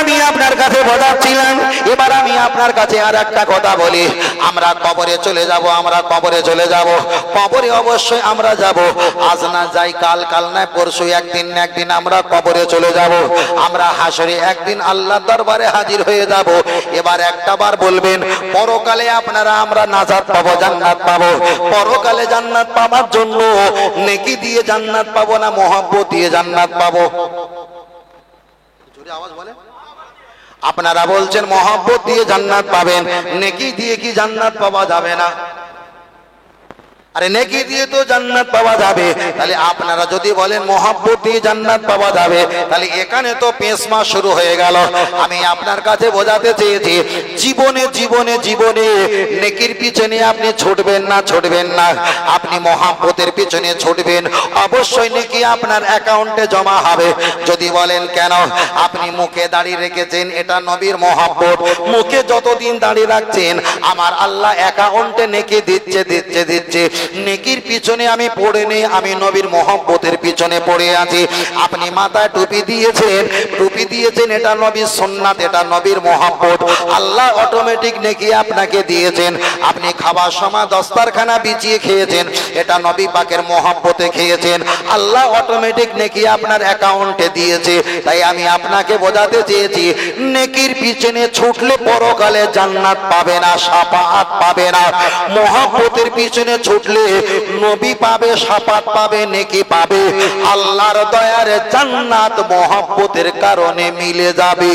আমি আপনার কাছে বোঝাচ্ছিলাম। এবার আমি আপনার কাছে আর একটা কথা বলি, আমরা কবরে চলে যাব, আমরা কবরে চলে যাব, কবরে অবশ্যই আমরা যাব। আজ না যাই কাল, কাল না পরশু, একদিন না একদিন আমরা কবরে চলে যাব। আমরা হাসরে একদিন আল্লাহর দরবারে হাজির হয়ে যাব। এবার একটা বার বলবেন, পরকালে আপনারা আমরা নাজাত পাবো, জান্নাত পাবো। পরকালে জান্নাত পাওয়ার জন্য নেকি দিয়ে জান্নাত পাবো না মহব্বত দিয়ে জান্নাত পাবো? জোরে আওয়াজ বলেন। আপনারা বলছেন মহব্বত দিয়ে জান্নাত পাবেন, নেকি দিয়ে কি জান্নাত পাওয়া যাবে না? আরে নেকি দিয়ে তো জান্নাত পাওয়া যাবে। তাহলে আপনারা যদি বলেন মহব্বত দিয়ে জান্নাত পাওয়া যাবে, তাহলে এখানে তো পেশমা শুরু হয়ে গেল। আমি আপনার কাছে বোঝাতে চেয়েছি, জীবনে জীবনে জীবনে নেকির পিছনে আপনি ছুটবেন না, ছুটবেন না, আপনি মহব্বতের পিছনে ছুটবেন। অবশ্যই নেকি আপনার অ্যাকাউন্টে জমা হবে। যদি বলেন কেন, আপনি মুখে দাঁড়িয়ে রেখেছেন, এটা নবীর মহব্বত। মুখে যতদিন দাঁড়িয়ে রাখছেন, আমার আল্লাহ অ্যাকাউন্টে নেকি দিচ্ছে দিচ্ছে দিচ্ছে। নেকির পিছনে আমি পড়ে নেই, আমি নবীর মহব্বতের পিছনে পড়ে আছি। আপনি মাথায় টুপি দিয়েছেন, টুপি দিয়েছেন, এটা নবীর সুন্নাত, এটা নবীর মহব্বত। আল্লাহ অটোমেটিক নেকি আপনাকে দিয়েছেন। আপনি খাবার সময় দস্তারখানা বিছিয়ে খেয়েছেন, এটা নবী পাকের মহব্বতে খেয়েছেন। আল্লাহ অটোমেটিক নেকি আপনার অ্যাকাউন্টে দিয়েছে। তাই আমি আপনাকে বোঝাতে চেয়েছি, নেকির পিছনে ছুটলে পরকালে জান্নাত পাবে না, শাফাআত পাবে না। মহব্বতের পিছনে ছুটলে নবী পাবে, শাফাত পাবে, নেকি পাবে। আল্লাহর দয়ার জান্নাত মহব্বতের কারণে মিলে যাবে।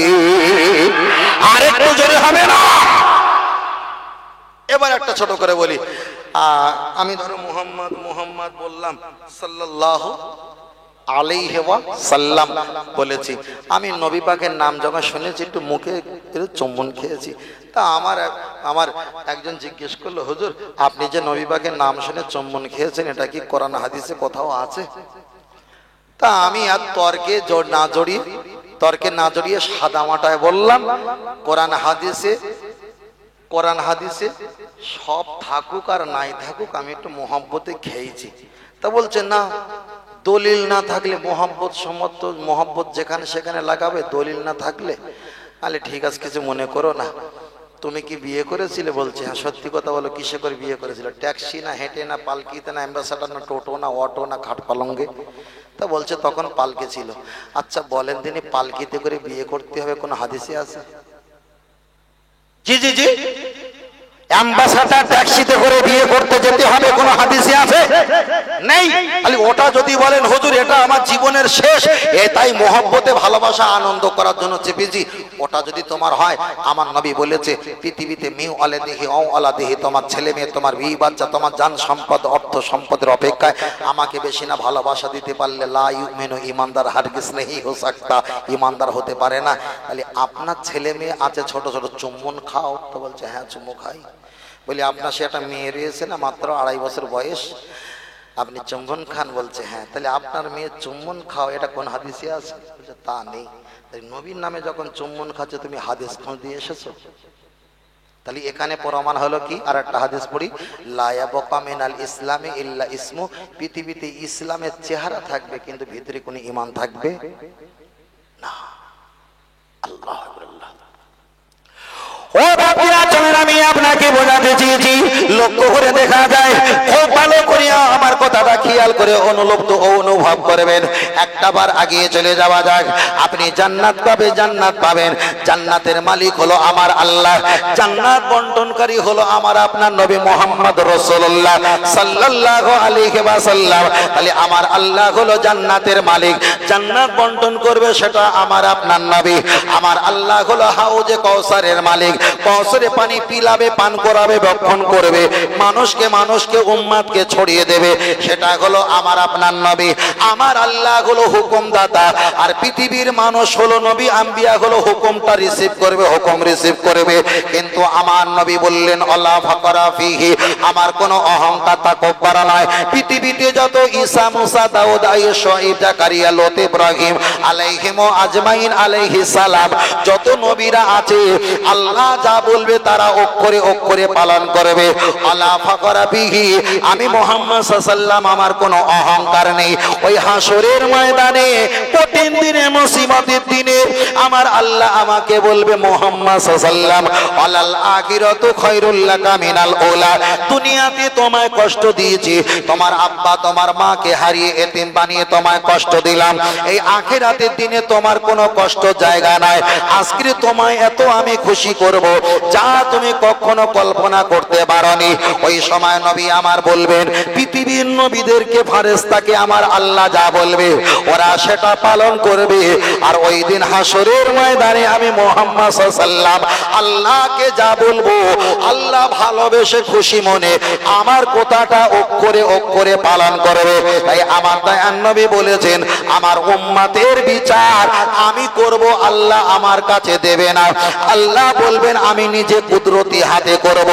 আরেকটু জোরে হবে না? এবার একটা ছোট করে বলি, আমি ধরো মুহাম্মদ মুহাম্মদ বললাম, সাল্লাল্লাহু আলাইহি ওয়াসাল্লাম বলেছি। আমি নবী পাকের নাম যখন শুনেছি, একটু মুখে চুম্বন খেয়েছি। তা আমার একজন জিজ্ঞেস করলো, হুজুর আপনি যে নবী পাকের নাম শুনে চুম্বন খেয়েছেন, এটা কি কোরআন হাদিসে কোথাও আছে? তা আমি আর তর্কে না জড়িয়ে সাদা মাটায় বললাম, কোরআন হাদিসে সব থাকুক আর নাই থাকুক, আমি একটু মোহাব্বতে খেয়েছি। তা বলছে না, দলিল না থাকলে মোহাব্বত যেখানে সেখানে লাগাবে, দলিল না থাকলে। আলে ঠিক আছে, কিছু মনে করো না। তুমি কি বিয়ে করেছিলে? বলছে হ্যাঁ। সত্যি কথা বলো, কিসে করে বিয়ে করেছিল? ট্যাক্সি না হেঁটে না পালকিতে না অ্যাম্বাসাডার না টোটো না অটো না খাট পালঙ্গে? তা বলছে তখন পালকি ছিল। আচ্ছা বলেন তিনি, পালকিতে করে বিয়ে করতে হবে কোন হাদিসে আছে? জি জি জি, অ্যাম্বাসাডার ট্যাক্সিতে করে বিয়ে করতে যেতে হবে কোন হাদিসে আছে? নেই। খালি ওটা যদি বলেন হুজুর এটা আমার জীবনের শেষ, তাই মহব্বতে ভালোবাসা আনন্দ করার জন্য চেপেছি, ওটা যদি তোমার হয়, আমার নবী বলেছে পৃথিবীতে মিউ আলাদিহি ও আলাদিহি, তোমার ছেলে মেয়ে, তোমার বিবি বাচ্চা, তোমার জান সম্পদ, অর্থ সম্পদের অপেক্ষায় আমাকে বেশি না ভালোবাসা দিতে পারলে লা ইউমিনু, ঈমানদার হারগিজ নেহি হো সাকতা, ঈমানদার হতে পারে না। তাহলে আপনার ছেলে মেয়ে আছে ছোট ছোট, চুম্বন খাও? তো বলছে হ্যাঁ চুম্বন খাই। বলি আপনার সে একটা মেয়ে রয়েছে না, মাত্র 2.5 বছর বয়স, আপনি চুম্বন খান? বলছে হ্যাঁ। তাহলে আপনার মেয়ে চুম্বন খাও, এটা কোন হাদিসে আছে? বলছে তা নেই। তাই নবীর নামে যখন চুম্বন খাচ্ছে, তুমি হাদিস খোঁজ দিয়ে এসেছো? তাহলে এখানে প্রমাণ হলো কি? আর একটা হাদিস পড়ি, লা ইয়াবকা মিনাল ইসলামি ইল্লা ইসমু, পৃথিবীতে ইসলামের চেহারা থাকবে কিন্তু ভিতরে কোনো ঈমান থাকবে না। আল্লাহ আল্লাহ। ও বাপিরা চলেন, আমি আপনাকে বোঝাতে চেয়েছি, লক্ষ্য করে দেখা যায়, খুব ভালো করে আমার কথাটা খেয়াল করে অনুভব করবেন। একটা বার আগিয়ে চলে যাওয়া যাক। আপনি জান্নাত পাবেন। জান্নাতের মালিক হলো আমার আল্লাহ, জান্নাত বন্টনকারী হলো আমার আপনার নবী মুহাম্মদ রাসূলুল্লাহ সাল্লাল্লাহু আলাইহি ওয়াসাল্লাম। তাহলে আমার আল্লাহ হলো জান্নাতের মালিক, জান্নাত বন্টন করবে সেটা আমার আপনার নবী। আমার আল্লাহ হলো হাউজে কাউসারের মালিক, কওসরে পানি পিলাবে, পান করাবে, ভক্ষণ করবে, মানুষকে উম্মতকে ছড়িয়ে দেবে, সেটা হলো আমার আপনার নবী। আমার আল্লাহ হলো হুকুমদাতা, আর পৃথিবীর মানুষ হলো নবী আম্বিয়া হলো হুকুমটা রিসিভ করবে, হুকুম রিসিভ করবে। কিন্তু আমার নবী বললেন আল্লাহ ফাকরা ফিহি, আমার কোনো অহংকার তাকব্বর নয়। পৃথিবীতে যত ঈসা মুসা দাউদ আইয়ুব শুআইব জাকারিয়া লত ইব্রাহিম আলাইহিম আজমাইন আলাইহিস সালাম, যত নবীরা আছে, আল্লাহ যা বলবে তারা অক্ষরে অক্ষরে পালন করবে। আলা ফাকরা বিহি, আমি মুহাম্মদ সাল্লাল্লাহু আলাইহি ওয়াসাল্লাম, আমার কোনো অহংকার নেই। ওই হাসরের ময়দানে, কঠিন দিনে, মুসিবতের দিনে, আমার আল্লাহ আমাকে বলবে মুহাম্মদ সাল্লাল্লাহু আলাইহি ওয়াসাল্লাম আলাল আখিরাতু খায়রুল লাকা মিনাল উলা, দুনিয়াতে তোমায় কষ্ট দিয়েছি, তোমার আব্বা তোমার মাকে হারিয়ে এতিম বানিয়ে তোমায় কষ্ট দিলাম, এই আখিরাতের দিনে তোমার কোনো কষ্ট জায়গা নাই। আজকে তোমায় এত আমি খুশি করব যা তুমি কখনো কল্পনা করতে পারোনি। ওই সময় নবী আমার বলবেন, পৃথিবীর নবীদেরকে ফেরেশতাকে আমার আল্লাহ যা বলবে ওরা সেটা পালন করবে। আর ওই দিন হাসরের ময়দানে আমি মুহাম্মদ সাল্লাল্লাহু আলাইহি ওয়াসাল্লাম আল্লাহকে যা বলবো আল্লাহ ভালোবেসে খুশি মনে আমার কথাটা অক্ষরে পালন করবে। তাই আমার দয়ার নবী বলেছেন, আমার উম্মতের বিচার আমি করব, আল্লাহ আমার কাছে দেবে না, আল্লাহ বলবেন আমি নিজে কুদরতি হাতে করব।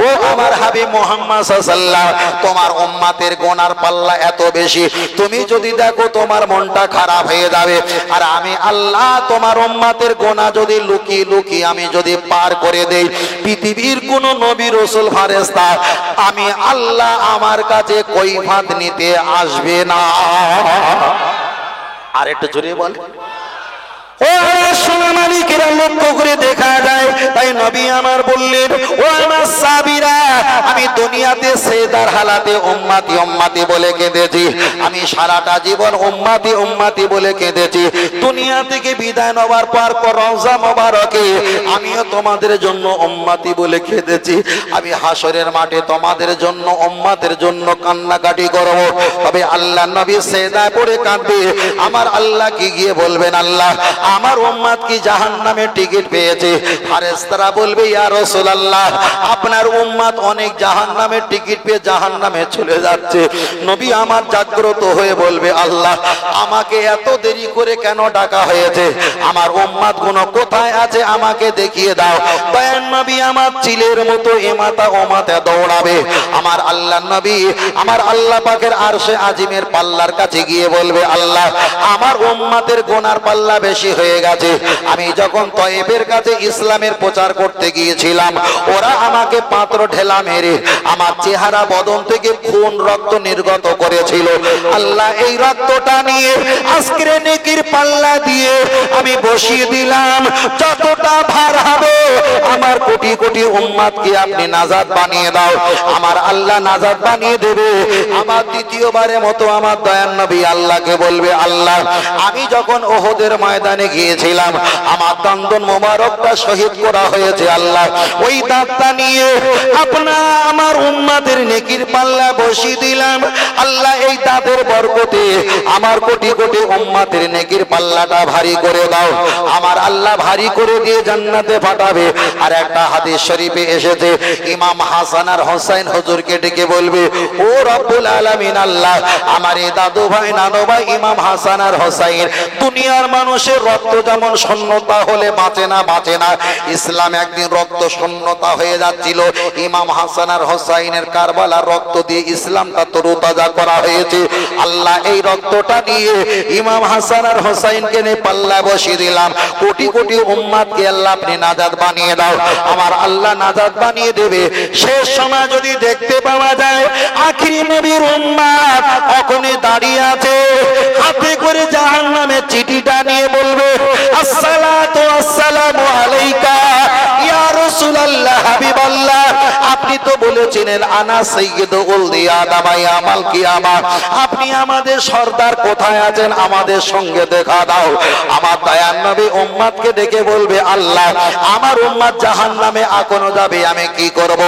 ও আমার হাবিব মুহাম্মদ সাল্লাল্লাহু আলাইহি ওয়াসাল্লাম, তোমার উম্মতের গুনার পাল্লা এত বেশি, তুমি যদি দেখো তোমার মনটা খারাপ হয়ে যাবে। আর আমি আল্লাহ তোমার উম্মতের গুনাহ যদি লুকিয়ে লুকিয়ে আমি যদি পার করে দেই, পৃথিবীর কোন নবী রাসূল ফেরেশতা আমি আল্লাহ আমার কাছে কৈফিয়ত নিতে আসবে না। আর একটু জোরে বল। ও আমার সোনা মালিকেরা, লক্ষ্য করে দেখা যায়, তাই নবী আমার বললেন, ও আমার সাহাবীরা, আমি দুনিয়াতে সেজদার হালাতে উম্মতি উম্মতি বলে কেঁদেছি, আমি সারাটা জীবন উম্মতি উম্মতি বলে কেঁদেছি। দুনিয়া থেকে বিদায় নেওয়ার পর রওজা মোবারকে আমিও তোমাদের জন্য উম্মতি বলে কেঁদেছি। আমি হাসরের মাঠে তোমাদের জন্য উম্মতের জন্য কান্নাকাটি করব। তবে আল্লাহ নবী সেজদায় পড়ে কাঁদবে, আমার আল্লাহ কি গিয়ে বলবেন, আল্লাহ আমার উম্মত কি জাহান্নামের টিকিট পেয়েছে? ফেরেশতারা বলবে, ইয়া রাসূলুল্লাহ, আপনার উম্মত অনেক জাহান্নামের টিকিট পেয়ে জাহান্নামে চলে যাচ্ছে। নবী আমার জাগ্রত হয়ে বলবে, আল্লাহ আমাকে এত দেরি করে কেন ডাকা হয়েছে? আমার উম্মত গুলো কোথায় আছে আমাকে দেখিয়ে দাও। দয়ার নবী আমার চিলের মতো এমাতা ওমাতে দৌড়াবে। আমার আল্লাহ নবী আমার আল্লাহ পাকের আরশে আজিমের পাল্লার কাছে গিয়ে বলবে, আল্লাহ আমার উম্মতের গুনার পাল্লা বেশি হয়ে গেছে। আমি যখন তয়েবের কাছে ইসলামের প্রচার করতে গিয়েছিলাম, ওরা আমাকে পাত্র ঢেলা মেরে আমার চেহারা বদন থেকে খুন রক্ত নির্গত করেছিল। আল্লাহ এই রক্তটা নিয়ে আজকের নেকির পাল্লা দিয়ে আমি বসিয়ে দিলাম, যতটা ভার হবে আমার কোটি কোটি উম্মতকে আপনি নাজাত বানিয়ে দাও। আমার আল্লাহ নাজাত বানিয়ে দেবে। আমার দ্বিতীয়বারের মতো আমার দয়ার নবী আল্লাহকে বলবে, আল্লাহ আমি যখন ওহদের ময়দানে গিয়েছিলাম, আমার দন্দন মোবারকটা শহীদ করা হয়েছে, আল্লাহ ওই দাঁতটা নিয়ে আপনার আমার উম্মতের নেকির পাল্লা বসিয়ে দিলাম। আল্লাহ এই দাঁতের বরকতে আমার কোটি কোটি উম্মতের নেকির পাল্লাটা ভারী করে দাও। আমার আল্লাহ ভারী করে দিয়ে জান্নাতে পাঠাবে। আর একটা হাদিস শরীফে এসেছে, ইমাম হাসান আর হোসেন হুজুরকে ডেকে বলবে, ও রব্বুল আলামিন, আল্লাহ আমার এই দাদু ভাই নানু ভাই ইমাম হাসান আর হোসেন, দুনিয়ার মানুষের রক্ত যেমন শূন্যতা হলে বাঁচে না, ইসলাম একদিন রক্ত শূন্যতা হয়ে যাচ্ছিল। ইমাম হাসান আর হোসেনের কারবালার রক্ত দিয়ে ইসলামটা তরুতাজা করা হয়েছে। আল্লাহ এই রক্তটা নিয়ে ইমাম হাসান আর হোসেনকে নিয়ে পাল্লা বসিয়ে দিলাম। কোটি কোটি উম্মতকে আল্লাহ আপনি নাজাত বানিয়ে দাও। আমার আল্লাহ নাজাত বানিয়ে দেবে। শেষ সময় যদি দেখতে পাওয়া যায় আখিরি নবীর উম্মত ওখানে দাঁড়িয়ে আছে, হাতে করে জাহান্নামের চিঠিটা নিয়ে বলবে, আসসালাতু আসসালামু আলাইকা ইয়া রাসূলুল্লাহ হাবিবাল্লাহ, আপনি তো বলেছিলেন আনা সাইয়্যিদু উলদি আদম ইয়াউমাল কিয়ামা, আপনি আমাদের সর্দার কোথায় আছেন আমাদের সঙ্গে দেখা দাও। আমার দয়ার নবী উম্মতকে ডেকে বলবে, আল্লাহ আমার উম্মত জাহান্নামে এখনো যাবে, আমি কি করব?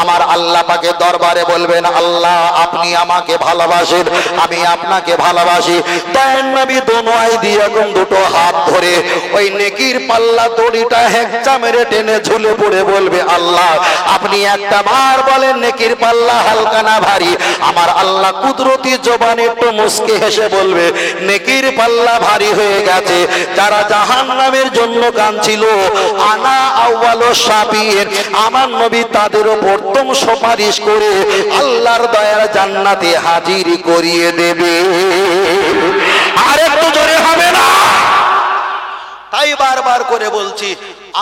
আমার আল্লাহ পাকের দরবারে বলবেন, আল্লাহ আপনি আমাকে ভালোবাসেন, আমি আপনাকে ভালোবাসি। দয়ার নবী দোনোই দিয়ে দুটো হাত ধরে ওই নেকির পাল্লা দড়িটা হেঁচা মেরে টেনে ঝুলে পড়ে বলবে, আল্লাহ আপনি একটা বার বলেন নেকির পাল্লা হালকা না ভারী? আমার আল্লাহ কুদরতি জবানে একটু মুস্কে হেসে বলবে, নেকির পাল্লা ভারী হয়ে গেছে। যারা জাহান্নামের জন্য কাঁদছিল, আনা আউয়ালু শাফিঈন, আমার নবী তাদেরও প্রথম সুপারিশ করে আল্লাহর দয়ার জান্নাতে হাজির করিয়ে দেবে। আর একটু জোরে হবে না? তাই বারবার করে বলছি,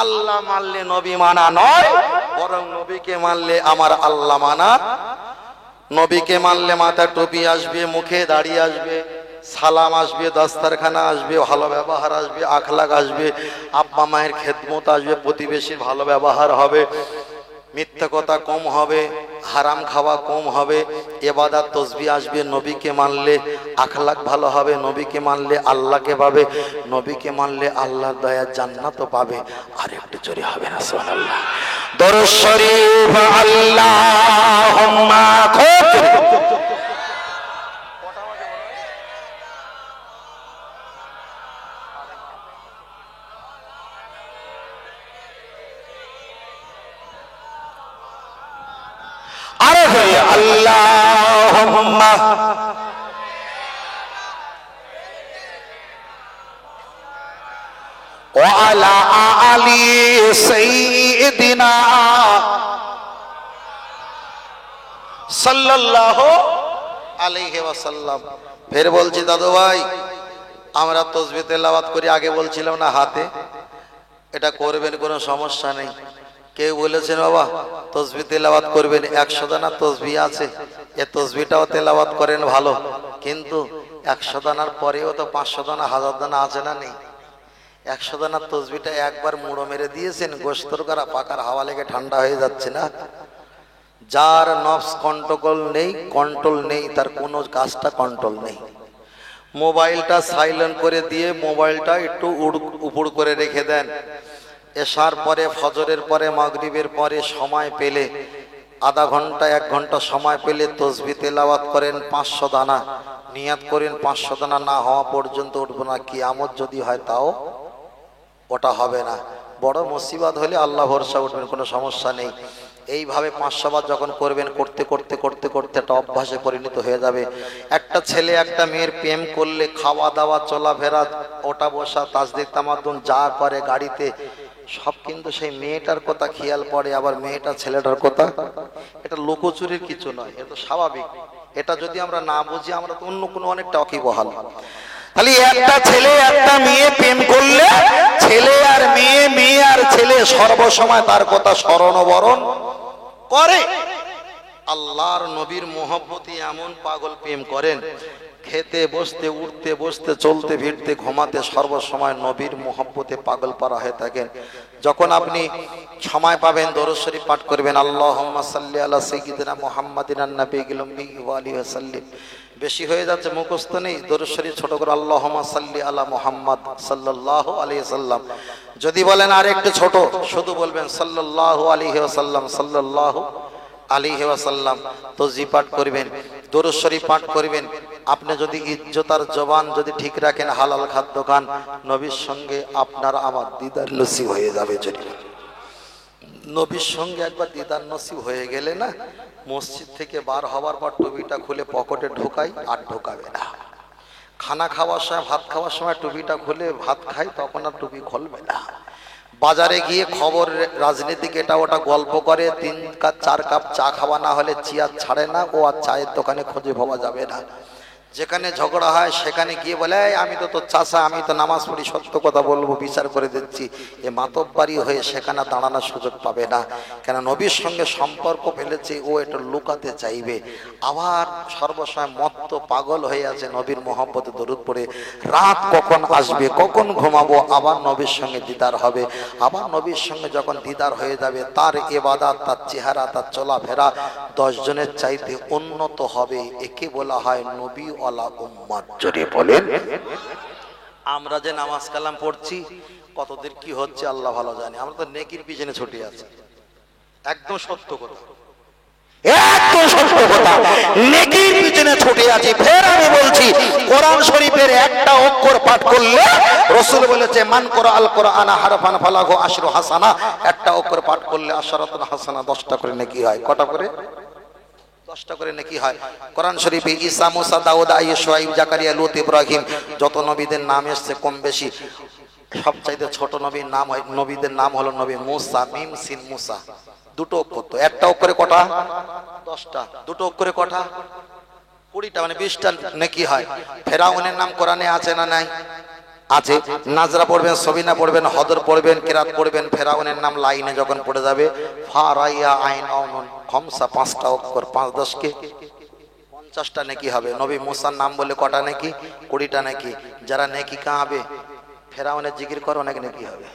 আল্লাহ মানলে নবী মানা নয়, বরং নবীকে মানলে আমার আল্লাহ মানা। নবীকে মানলে মাথা টুপি আসবে, মুখে দাড়ি আসবে, সালাম আসবে, দস্তারখানা আসবে, ভালো ব্যবহার আসবে, আখলাক আসবে, আব্বা মায়ের খেদমত আসবে, প্রতিবেশীর ভালো ব্যবহার হবে, মিথ্যা কথা কম হবে, হারাম খাওয়া কম হবে, ইবাদত তসবিহ আসবে, নবীকে মানলে আখলাক ভালো হবে, নবীকে মানলে আল্লাহকে পাবে, নবীকে মানলে আল্লাহর দয়া জান্নাতও পাবে। আর একটু জোরে হবে না সুবহানাল্লাহ। দরুদ শরীফ আল্লাহুম্মা আল্লাহুম্মা ওয়া আলা আলি সাইয়্যিদিনা সাল্লাল্লাহু আলাইহি ওয়াসাল্লাম। ফের বলছি দাদু ভাই, আমরা তাসবিহ তেলাওয়াত করি, আগে বলছিলাম না হাতে, এটা করবেন কোনো সমস্যা নেই। কেউ বলেছেন বাবা তাসবিহ তেলাওয়াত করবেন, 100 দানা তাসবিহ আছে, এই তাসবিহটাও তেলাওয়াত করেন ভালো, কিন্তু 100 দানার পরেও তো 500 দানা 1000 দানা আছে না নেই? 100 দানার তাসবিহটা একবার মুড়ো মেরে দিয়েছেন, গোশতর করা পাকার হাওয়া লেগে ঠান্ডা হয়ে যাচ্ছে না? যার নফস কন্ট্রোল নেই তার কোনো কাজটা কন্ট্রোল নেই। মোবাইলটা সাইলেন্ট করে দিয়ে মোবাইলটা একটু উপর করে রেখে দেন। এশার পরে, ফজরের পরে, মাগরিবের পরে সময় পেলে, আধা ঘন্টা 1 ঘন্টা সময় পেলে তাসবিহ তেলাওয়াত করেন 500 দানা। নিয়াত করেন 500 দানা না হওয়া পর্যন্ত উঠবো না। কিয়ামত যদি হয় তাও ওটা হবে না। বড় মুসিবত হলে আল্লাহ ভরসা উঠবেন, কোনো সমস্যা নেই। এইভাবে 500 বার যখন করবেন, করতে করতে করতে করতে একটা অভ্যাসে পরিণত হয়ে যাবে। একটা ছেলে একটা মেয়ের প্রেম করলে খাওয়া দাওয়া, চলাফেরা, ওটা বসা, তাসদিক তামাদ্দুন যা করে গাড়িতে সব কিন্তু সেই মেয়েটার কথা খেয়াল পড়ে, আবার মেয়েটা ছেলেটার কথা। এটা লুকোচুরির কিছু নয়, এটা স্বাভাবিক। এটা যদি আমরা না বুঝি আমরা তো অন্য কোনো অনেকটা অকিবহাল। তাহলে একটা ছেলে একটা মেয়ে প্রেম করলে ছেলে আর মেয়ে, মেয়ে আর ছেলে সর্বসময় তার কথা স্মরণবরণ করে। আল্লাহর নবীর মহব্বতে এমন পাগল প্রেম করেন, খেতে বসতে, উঠতে বসতে, চলতে ফিরতে, ঘুমাতে সর্বসময় নবীর মহব্বতে পাগল পারা হয়ে থাকেন। যখন আপনি সময় পাবেন দরুদ শরীফ পাঠ করবেন, আল্লাহুম্মা সাল্লি আলা সাইয়্যিদিনা মুহাম্মাদিন আন-নাবিয়্যিল উম্মি ওয়া আলিহি ওয়া সাল্লিম। বেশি হয়ে যাচ্ছে, মুখস্থ নেই, দরুদ শরীফ ছোট করে আল্লাহুম্মা সাল্লি আলা মুহাম্মাদ সাল্লাল্লাহু আলাইহি ওয়াসাল্লাম। যদি বলেন আর একটু ছোট, শুধু বলবেন সাল্লাল্লাহু আলাইহি ওয়াসাল্লাম, সাল্লাল্লাহু আলাইহি ওয়াসাল্লাম। তাসবিহ পাঠ করবেন, দরুদ শরীফ পাঠ করবেন। আপনি যদি ইজ্জতার জবান যদি ঠিক রাখেন, হালাল খাদ্য খান, নবীর সঙ্গে আপনার আমার দিদার নসিব হয়ে যাবে। যদি নবীর সঙ্গে একবার দিদার নসিব হয়ে গেলে না, মসজিদ থেকে বার হওয়ার পর টুপিটা খুলে পকেটে ঢোকাই, আর ঢোকাবে না। খানা খাওয়ার সময়, ভাত খাওয়ার সময় টুপিটা খুলে ভাত খাই, তখন আর টুপি খুলবে না। বাজারে গিয়ে খবর, রাজনীতিক এটা ওটা গল্প করে, 3 কাপ 4 কাপ চা খাওয়া না হলে চেয়ার ছাড়ে না, ও আর চায়ের দোকানে খুঁজে পাওয়া যাবে না। যেখানে ঝগড়া হয় সেখানে গিয়ে বলে, আমি তো তোর চাচা, আমি তো নামাজ পড়ি, সত্য কথা বলবো, বিচার করে দিচ্ছি। এ মাতব্বারি হয়ে সেখানে দাঁড়ানোর সুযোগ পাবে না। কেন নবীর সঙ্গে সম্পর্ক ফেলেছে, ও এটা লুকাতে চাইবে। আবার সর্বসময় মত্ত পাগল হয়ে আছে নবীর মহব্বতে দরুদ পড়ে। রাত কখন আসবে, কখন ঘুমাবো, আবার নবীর সঙ্গে দিদার হবে। আবার নবীর সঙ্গে যখন দিদার হয়ে যাবে, তার ইবাদত, তার চেহারা, তার চলাফেরা 10 জনের চাইতে উন্নত হবে। একে বলা হয় নবী ওয়ালা উম্মত। জোরে বলেন। আমরা যে নামাজ কালাম পড়ছি, কতদিন কি হচ্ছে আল্লাহ ভালো জানে। আমরা তো নেকির পিছনে ছুটে আছি। একদম সত্য কথা, একদম সত্য কথা, নেকির পিছনে ছুটে আছি। ফের আমি বলছি, কোরআন শরীফের একটা অক্ষর পাঠ করলে রাসূল বলেছে, মান করা আল কোরআনা হারফান ফালাহু আশরু হাসানা। একটা অক্ষর পাঠ করলে আশরাতুল হাসানা, 10টা করে নেকি হয়। কটা করে? 10টা করে নেকি হয়। কোরআন শরীফে ঈসা, মুসা, দাউদ, আইয়ুব, শুআয়ব, জাকারিয়া, লূত, ইব্রাহিম, যত নবীদের নাম এসেছে কম বেশি, সবচাইতে ছোট নবীর নাম হয়, নবীদের নাম হলো নবী মুসা। মিম সিন মুসা, 2টো অক্ষর। তো একটা অক্ষরে কটা? 10টা। 2টো অক্ষরে কটা? 20টা, মানে 20টা নেকি হয়। ফেরাউনের নাম কোরআনে আছে না নাই? আছে। নাজরা পড়বেন, সবিনা পড়বেন, হদর পড়বেন, কিরাত পড়বেন। ফেরাউনের নাম লাইনে যখন পড়ে যাবে, ফারাইয়া আইন আউনুন খমসা, 5টা অক্ষর, 5 10 কে 50টা নেকি হবে। নবী মুসার নাম বললে কটা নেকি? 20টা নেকি। যারা নেকি কাঁবে ফেরাউনের জিকির করো, অনেক নেকি হবে।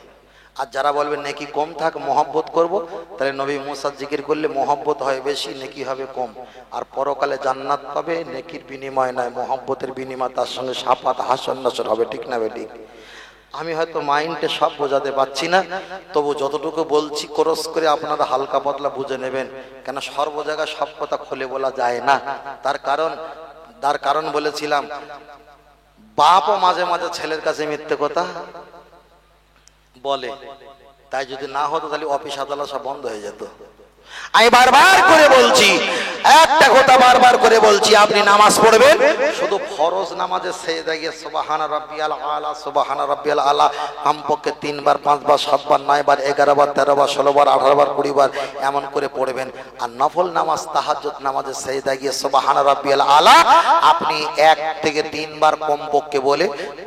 আর যারা বলবে নেকি কম থাক, মহব্বত করব, তাহলে নবী মুসার জিকির করলে মহব্বত হয় বেশি, নেকি হবে কম। আর পরকালে জান্নাত পাবে নেকির বিনিময় নয়, মহব্বতের বিনিময়, তার সঙ্গে সাফাত হাসন নাসর হবে। ঠিক না বেঠিক? আমি হয়তো মাইন্ডে সব বোঝাতে পারছি না, তবু যতটুকু বলছি ক্রস করে আপনারা হালকা পাতলা বুঝে নেবেন, কেন সর্ব জায়গায় সব কথা খুলে বলা যায় না। তার কারণ বলেছিলাম, বাপও মাঝে মাঝে ছেলের কাছে মিথ্যে কথা বলে, তাই যদি না হতো তাহলে অফিস আদালত সব বন্ধ হয়ে যেত। আমি বারবার করে বলছি, একটা কথা বারবার করে বলছি, আপনি নামাজ পড়বেন, শুধু ফরজ নামাজে সেজদা গিয়ে সুবহানা রাব্বিয়াল আলা, সুবহানা রাব্বিয়াল আলা কমপক্ষে 3 বার 5 বার 7 বার 9 বার 11 বার 13 বার 16 বার 18 বার 20 বার এমন করে পড়বেন। আর নফল নামাজ তাহাজ্জুদ নামাজে সেজদা গিয়ে সুবহানা রাব্বিয়াল আলা আপনি 1 থেকে 3 বার কমপক্ষে বলে,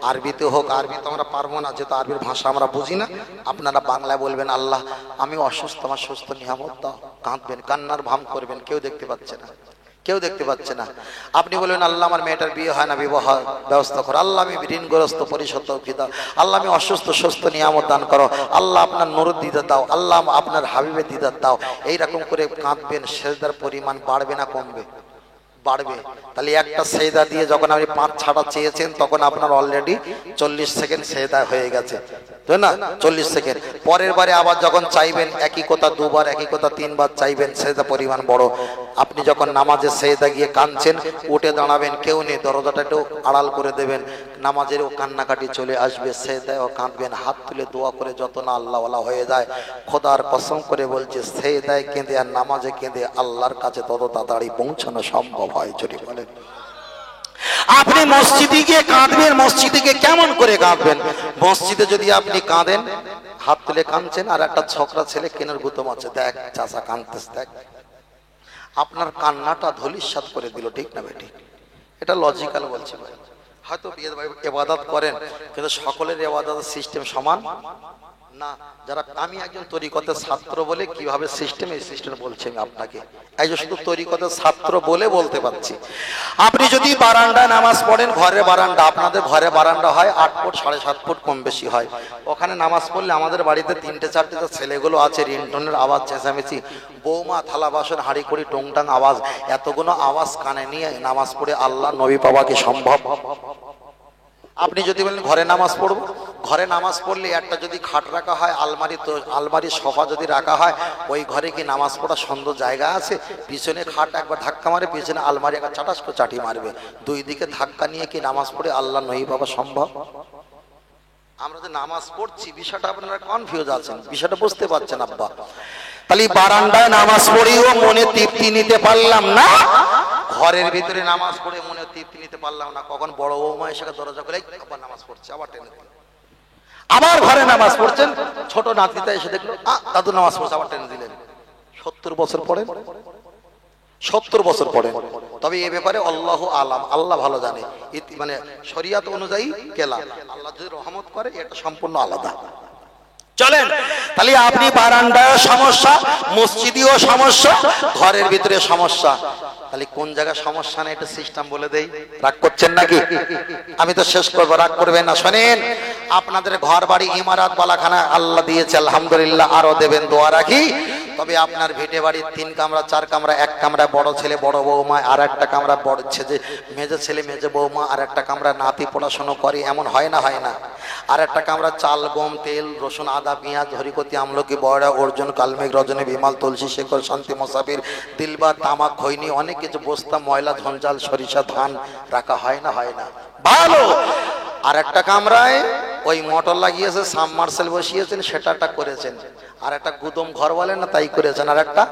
আরবিতে হোক, আরবি তো আমরা পারবো না, যেহেতু আরবির ভাষা আমরা বুঝি না, আপনারা বাংলায় বলবেন, আল্লাহ আমি অসুস্থ, আমার সুস্থ নিয়ামত দাও। কাঁদবেন, কান্নার ভাম করবেন, কেউ দেখতে পাচ্ছে না, কেউ দেখতে পাচ্ছে না। আপনি বলবেন, আল্লাহ আমার মেয়েটার বিয়ে হয় না, বিবাহ ব্যবস্থা করো। আল্লাহ আমি ঋণগ্রস্ত, পরিশোধ তৌফিক দাও। আল্লাহ আমি অসুস্থ, সুস্থ নিয়ামত দান করো। আল্লাহ আপনার নূর দিদার দাও। আল্লাহ আপনার হাবিবের দিদার দাও। এইরকম করে কাঁদবেন। সেজদার পরিমাণ বাড়বে না কমবে? বাড়বে। তাহলে একটা সেজদা দিয়ে যখন আপনি 5-6টা চেয়েছেন, তখন আপনার অলরেডি 40 সেকেন্ড সেজদা হয়ে গেছে, তাই না? 40 সেকেন্ড। পরের বারে আবার যখন চাইবেন, একই কথা 2 বার, একই কথা 3 বার চাইবেন, সেজদা পরিমাণ বড়। আপনি যখন নামাজে সেজদা গিয়ে কাঁদছেন, উঠে দাঁড়াবেন, কেউ নেই, দরজাটা একটু আড়াল করে দেবেন, নামাজেরও কান্নাকাটি চলে আসবে, সেজদায়ও কাঁদবেন, হাত তুলে দোয়া করে যত না আল্লাহওয়ালা হয়ে যায়। খোদার কসম করে বলছে, সেজদায় কেঁদে আর নামাজে কেঁদে আল্লাহর কাছে তত তাড়াতাড়ি পৌঁছানো সম্ভব হয়। যদি বলেন আপনি মসজিদে গিয়ে কাঁদবেন, মসজিদে গিয়ে কেমন করে কাঁদবেন? মসজিদে যদি আপনি কাঁদেন, হাত তুলে কাঁদছেন, আর একটা ছোকরা ছেলে কেনার গুতম আছে, দেখ চাচা কাঁদতেস, দেখ, আপনার কান্নাটা ধলিস্বাদ করে দিল। ঠিক না বেটি? এটা লজিক্যাল বলছে ভাই। হয়তো ইবাদত করেন, কিন্তু সকলের ইবাদতের সিস্টেম সমান না। যারা, আমি একজন তরিকতের ছাত্র বলে কিভাবে সিস্টেম, এই সিস্টেম বলছি আমি আপনাকে। এই যে শুধু তরিকতের ছাত্র বলে বলতে পারছি। আপনি যদি বারান্দায় নামাজ পড়েন, ঘরের বারান্দা, আপনাদের ঘরে বারান্দা হয় 8 ফুট 7.5 ফুট কম বেশি হয়, ওখানে নামাজ পড়লে আমাদের বাড়িতে 3-4টে ছেলেগুলো আছে, রিংটনের আওয়াজ, চেঁচামেচি, বৌমা থালা বাসন হাঁড়ি কড়ি টংটাং আওয়াজ, এতগুলো আওয়াজ কানে নিয়ে নামাজ পড়ে আল্লাহ নবী পাওয়া কি সম্ভব? আপনি যদি বলেন ঘরে নামাজ পড়বো, ঘরে নামাজ পড়লে একটা যদি খাট রাখা হয়, আলমারি সোফা যদি রাখা হয়, ওই ঘরে কি নামাজ পড়ার সুন্দর জায়গা আছে? পিছনে খাট একবার ধাক্কা মারে, পিছনে আলমারি একবার চাটাস করে চাটি মারবে, দুই দিকে ধাক্কা নিয়ে কি নামাজ পড়ে আল্লাহ নবী পাওয়া সম্ভব? আমরা যে নামাজ পড়ছি, বিষয়টা আপনারা কনফিউজ আছেন, বিষয়টা বুঝতে পারছেন আব্বা। তাহলে বারান্দায় নামাজ পড়েও মনে তৃপ্তি নিতে পারলাম না, ঘরের ভিতরে নামাজ পড়ে মনে তৃপ্তি নিতে পারলাম না, কখন বড় বৌমা এসে দরজা খুলে আবার নামাজ পড়ছে, আবার টেনে দিল, আবার ঘরে নামাজ পড়ছেন, ছোট নাতিটা এসে দেখলো দাদু নামাজ পড়ছে, আবার টেনে দিলেন। 70 বছর পরে, 70 বছর পরে। তবে এ ব্যাপারে আল্লাহু আলাম, আল্লাহ ভালো জানে, মানে শরিয়াত অনুযায়ী কেলা, আল্লাহ যদি রহমত করে এটা সম্পূর্ণ আলাদা। চলেন, তাহলে আপনি বারান্দায় সমস্যা, মসজিদেও সমস্যা, ঘরের ভিতরে সমস্যা, তাহলে কোন জায়গায় সমস্যা নেই এটা সিস্টেম বলে দেই। রাগ করছেন নাকি? আমি তো শেষ করবো, রাগ করবেন না। শোনেন, আপনাদের ঘর বাড়ি ইমারত বালাখানা আল্লাহ দিয়েছে, আলহামদুলিল্লাহ, আরো দেবেন, দোয়া রাখি। তবে আপনার ভিটে বাড়ির 3 কামরা 4 কামরা, এক কামরা বড় ছেলে বড় বৌমা, আর একটা কামরা বড় ছেলে মেজে ছেলে মেজে বৌমা, আর একটা কামরা নাতি পড়াশোনা করে, এমন হয় না? হয় না? আর একটা কামরা চাল গম তেল রসুন আদা পেঁয়াজ হরিকতি আমলকি বয়রা অর্জুন কালমেঘ রজনী বিমাল তুলসী শেখর শান্তি মোসাফির দিলবা তামাক খৈনি, অনেক কিছু বস্তা ময়লা ঝঞ্ঝাল সরিষা ধান রাখা হয় না? হয় না? ভালো। আর একটা কামরায় ওই মোটর লাগিয়েছে, সাবমার্সেল বসিয়েছেন, সেটাটা করেছেন। আর একটা গুদম ঘর বলেন না, তাই করেছেন। আর একটা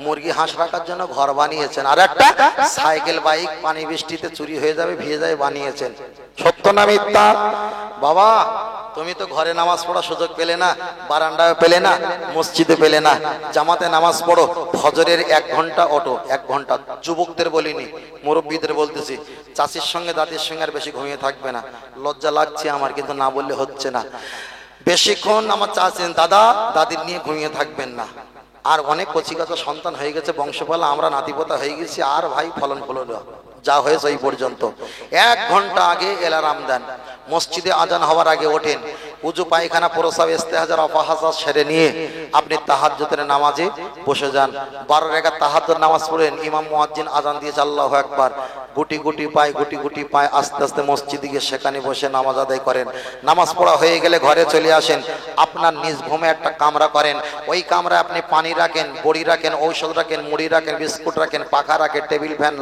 মুরগি হাঁস রাখার জন্য ঘর বানিয়েছেন। আর একটা সাইকেল বাইক পানি বৃষ্টিতে চুরি হয়ে যাবে ভিজে যাবে বানিয়েছেন। সত্য না মিথ্যা? বাবা, তুমি তো ঘরে নামাজ পড়ার সুযোগ পেলে না, বারান্দায় পেলে না, মসজিদে পেলে না, জামাতে নামাজ পড়ো, ফজরের 1 ঘন্টা অটো, 1 ঘন্টা। যুবকদের বলিনি, মুরব্বীদের বলতেছি, চাষির সঙ্গে দাদির সঙ্গে আর বেশি ঘুমিয়ে থাকবে না। লজ্জা লাগছে আমার, কিন্তু না বললে হচ্ছে না। বেশিক্ষণ আমার চাচি দাদা দাদির নিয়ে ঘুমিয়ে থাকবেন না। আর অনেক কচিকাচা সন্তান হয়ে গেছে, বংশপালা, আমরা নাতিপোতা হয়ে গেছি, আর ভাই ফলন হলো যা হয়েছে এই পর্যন্ত। 1 ঘন্টা আগে এলারাম দেন, মসজিদে আজান হওয়ার আগে ওঠেন, উজু পায়খানা প্রসাব ইস্তেহাজার অপহাজার সেরে নিয়ে আপনি তাহাজ্জুদের নামাজে বসে যান। 12 রাকাত তাহাজ্জুদ নামাজ পড়েন, ইমাম মুয়াজ্জিন আজান দিয়েছে আল্লাহু আকবার, গুটি গুটি পায় আস্তে আস্তে মসজিদে গিয়ে সেখানে বসে নামাজ আদায় করেন। নামাজ পড়া হয়ে গেলে ঘরে চলে আসেন, আপনার নিজ ভূমে একটা কামরা করেন, ওই কামরায় আপনি পানি রাখেন, বড়ি রাখেন, ঔষধ রাখেন, মুড়ি রাখেন, বিস্কুট রাখেন, পাখা রাখেন, টেবিল ফ্যান,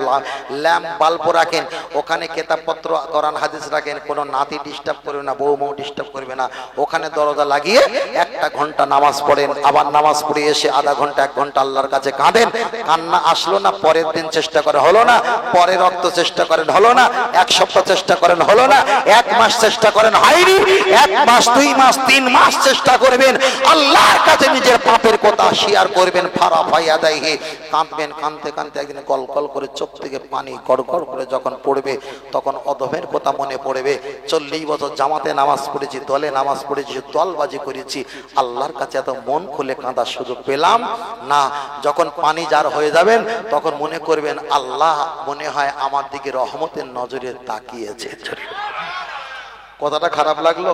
ল্যাম্প বাল্ব রাখেন, ওখানে কিতাবপত্র কোরআন হাদিস রাখেন। কোনো নাতি ডিস্টার্ব করবে না, বউ ডিস্টার্ব করবে না, ওখানে দরজা লাগিয়ে 1 ঘন্টা নামাজ পড়েন। আবার নামাজ পড়ে এসে আধা ঘন্টা 1 ঘন্টা আল্লাহর কাছে কাঁদেন, কান্না আসলো না, পরের দিন চেষ্টা করে হলো না, পরের রক্ত চেষ্টা করেন হলো না, 1 সপ্তাহ চেষ্টা করেন হলো না, 1 মাস চেষ্টা করেন হয়নি, 1 মাস 2 মাস 3 মাস চেষ্টা করবেন, আল্লাহর কাছে নিজের পাপের কথা শেয়ার করবেন। ফারা ফাইয়া দেয়, কাঁদবেন, কাঁদতে কাঁদতে একদিন কল কল করে চোখ থেকে পানি গড়গড় করে যখন পড়বে, তখন অধমের কথা মনে পড়বে। 40 বছর জামাতে নামাজ পড়েছি, দলে নামাজ পড়েছি, দলবাজি করেছি, আল্লাহর কাছে এত মন খুলে কাঁদার সুযোগ পেলাম না। যখন পানি জার হয়ে যাবেন, তখন মনে করবেন আল্লাহ মনে হয় আমার দিকে রহমতের নজরে তাকিয়েছে। কথাটা খারাপ লাগলো?